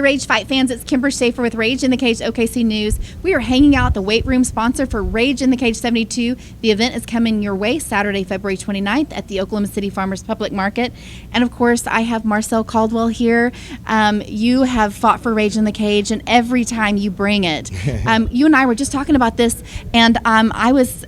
Rage Fight fans, it's Kimber Schaefer with Rage in the Cage OKC News. We are hanging out at the weight room sponsor for Rage in the Cage 72. The event is coming your way Saturday, February 29th at the Oklahoma City Farmers Public Market. And of course, I have Marcel Caldwell here. You have fought for Rage in the Cage, and every time you bring it, you and I were just talking about this, and I was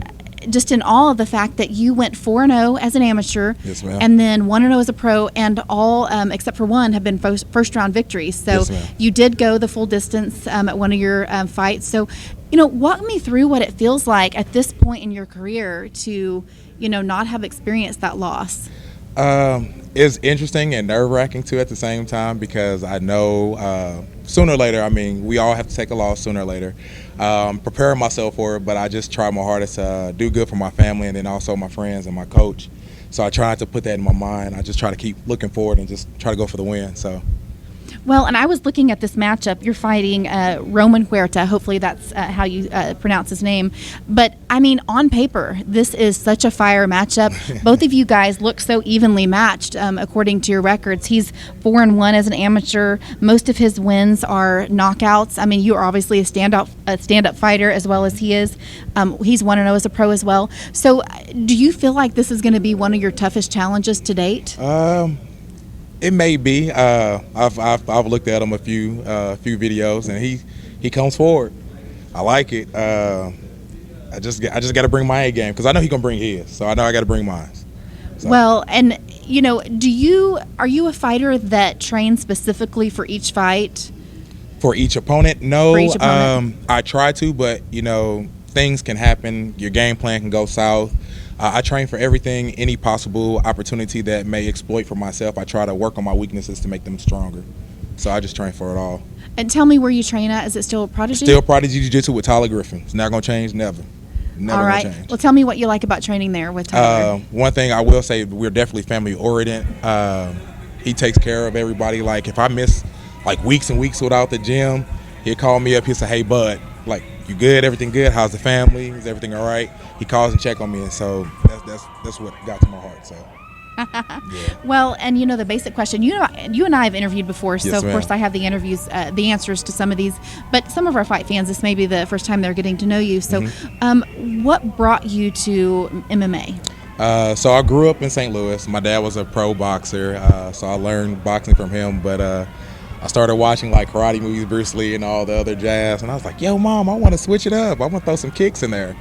just in awe of the fact that you went 4-0 as an amateur, yes, ma'am, and then 1-0 as a pro, and all except for one have been first round victories. So yes, you did go the full distance at one of your fights. So, walk me through what it feels like at this point in your career to, not have experienced that loss. It's interesting and nerve-wracking too at the same time, because I know sooner or later, we all have to take a loss sooner or later. Preparing myself for it, but I just try my hardest to do good for my family and then also my friends and my coach. So I try not to put that in my mind. I just try to keep looking forward and just try to go for the win. So. Well, and I was looking at this matchup. You're fighting Roman Huerta. Hopefully that's how you pronounce his name. But, on paper, this is such a fire matchup. Both of you guys look so evenly matched according to your records. He's 4-1 as an amateur. Most of his wins are knockouts. You are obviously a stand-up fighter as well as he is. He's 1-0 as a pro as well. So do you feel like this is going to be one of your toughest challenges to date? It may be. I've looked at him a few videos, and he comes forward. I like it. I just got to bring my A game, because I know he gonna bring his, so I know I got to bring mine. So. Well, and are you a fighter that trains specifically for each fight? For each opponent, no. For each opponent? I try to, but things can happen. Your game plan can go south. I train for everything, any possible opportunity that may exploit for myself. I try to work on my weaknesses to make them stronger. So I just train for it all. And tell me where you train at. Is it still Prodigy? Still Prodigy Jiu-Jitsu with Tyler Griffin. It's not going to change, never. Never all right. Gonna change. Well, tell me what you like about training there with Tyler. One thing I will say, we're definitely family-oriented. He takes care of everybody. Like, if I miss, weeks and weeks without the gym, he'll call me up. He'll say, hey, bud, you good? Everything good? How's the family? Is everything all right? He calls and check on me, and so that's what got to my heart. So, yeah. Well, and the basic question. You and I have interviewed before, so yes, of course I have the answers to some of these. But some of our fight fans, this may be the first time they're getting to know you. So, what brought you to MMA? So I grew up in St. Louis. My dad was a pro boxer, so I learned boxing from him. But I started watching karate movies, Bruce Lee and all the other jazz, and I was like, yo, Mom, I want to switch it up. I want to throw some kicks in there.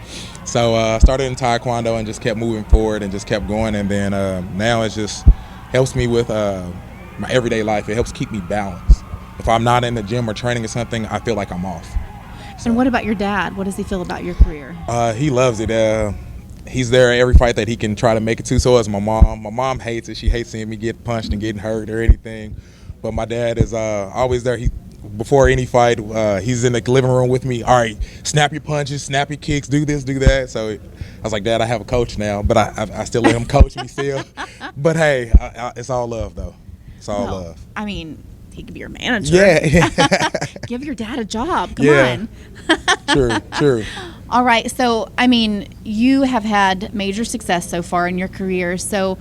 So I started in Taekwondo and just kept moving forward and just kept going. And then now it just helps me with my everyday life. It helps keep me balanced. If I'm not in the gym or training or something, I feel like I'm off. So. And what about your dad? What does he feel about your career? He loves it. He's there every fight that he can try to make it to. So is my mom. My mom hates it. She hates seeing me get punched and getting hurt or anything. But my dad is always there. Before any fight, he's in the living room with me. All right, snap your punches, snap your kicks, do this, do that. So I was like, Dad, I have a coach now, but I still let him coach me still. But hey, it's all love, though. It's all love. He could be your manager. Yeah. Give your dad a job. Come on. True. All right. So, you have had major success so far in your career. So,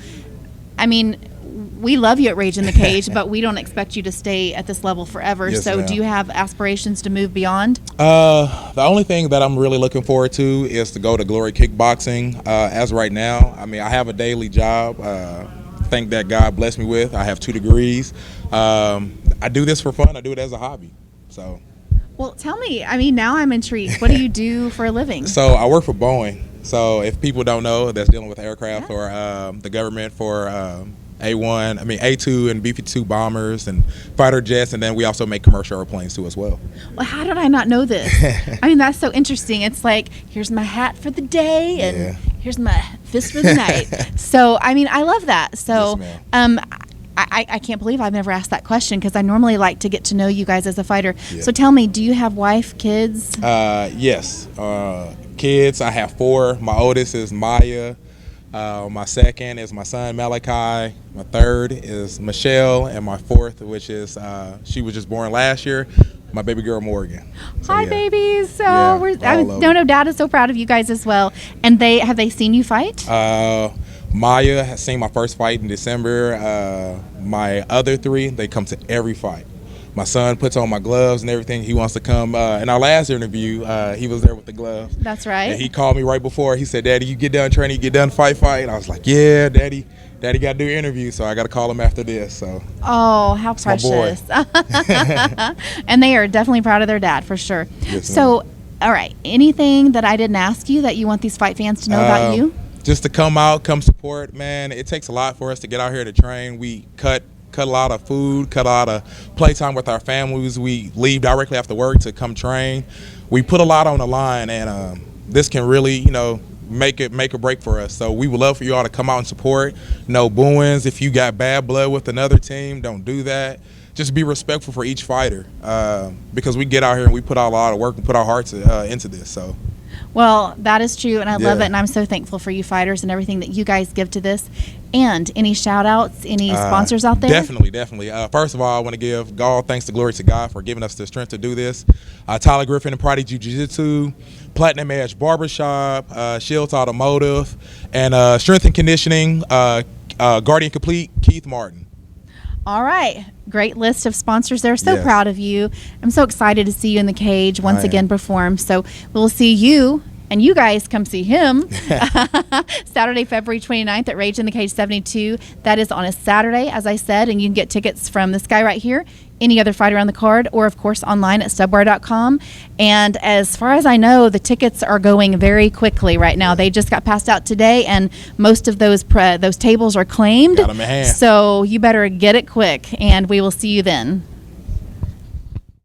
we love you at Rage in the Cage, but we don't expect you to stay at this level forever. Yes, so ma'am. Do you have aspirations to move beyond? The only thing that I'm really looking forward to is to go to Glory Kickboxing. As right now, I have a daily job. Thank that God blessed me with. I have 2 degrees. I do this for fun. I do it as a hobby. So. Well, tell me. Now I'm intrigued. What do you do for a living? So I work for Boeing. So if people don't know, that's dealing with aircraft or the government for A2 and B-52 bombers and fighter jets, and then we also make commercial airplanes too as well. Well, how did I not know this? That's so interesting. It's like, here's my hat for the day, and here's my fist for the night. So, I love that. So, yes, I can't believe I've never asked that question, because I normally like to get to know you guys as a fighter. Yeah. So tell me, do you have wife, kids? Yes. Kids, I have 4. My oldest is Maya. My second is my son Malachi. My third is Michelle, and my fourth, which is she was just born last year, my baby girl Morgan. So, Hi, babies. So Dad is so proud of you guys as well. And have they seen you fight? Maya has seen my first fight in December. My other 3, they come to every fight. My son puts on my gloves and everything. He wants to come. In our last interview, he was there with the gloves. That's right. And he called me right before. He said, "Daddy, you get done training, you get done fight." And I was like, "Yeah, Daddy got to do an interview, so I got to call him after this." So. Oh, how precious! And they are definitely proud of their dad for sure. Yes, so, all right, anything that I didn't ask you that you want these fight fans to know about you? Just to come out, come support, man. It takes a lot for us to get out here to train. We cut a lot of food, cut a lot of playtime with our families. We leave directly after work to come train. We put a lot on the line, and this can really, make a break for us. So we would love for you all to come out and support. No booings. If you got bad blood with another team, don't do that. Just be respectful for each fighter, because we get out here and we put out a lot of work and put our hearts into this. So. Well, that is true, and I love it, and I'm so thankful for you fighters and everything that you guys give to this. And any shout-outs, any sponsors out there? Definitely. First of all, I want to give all thanks to glory to God for giving us the strength to do this. Tyler Griffin and Prodigy Jiu-Jitsu, Platinum Edge Barbershop, Shields Automotive, and Strength and Conditioning, Guardian Complete, Keith Martin. All right. Great list of sponsors there. So proud of you. I'm so excited to see you in the cage once again perform. So we'll see you, and you guys come see him Saturday, February 29th at Rage in the Cage 72. That is on a Saturday, as I said, and you can get tickets from this guy right here, any other fighter on the card, or, of course, online at stubwire.com. And as far as I know, the tickets are going very quickly right now. They just got passed out today, and most of those tables are claimed. Got 'em in hand. So you better get it quick, and we will see you then.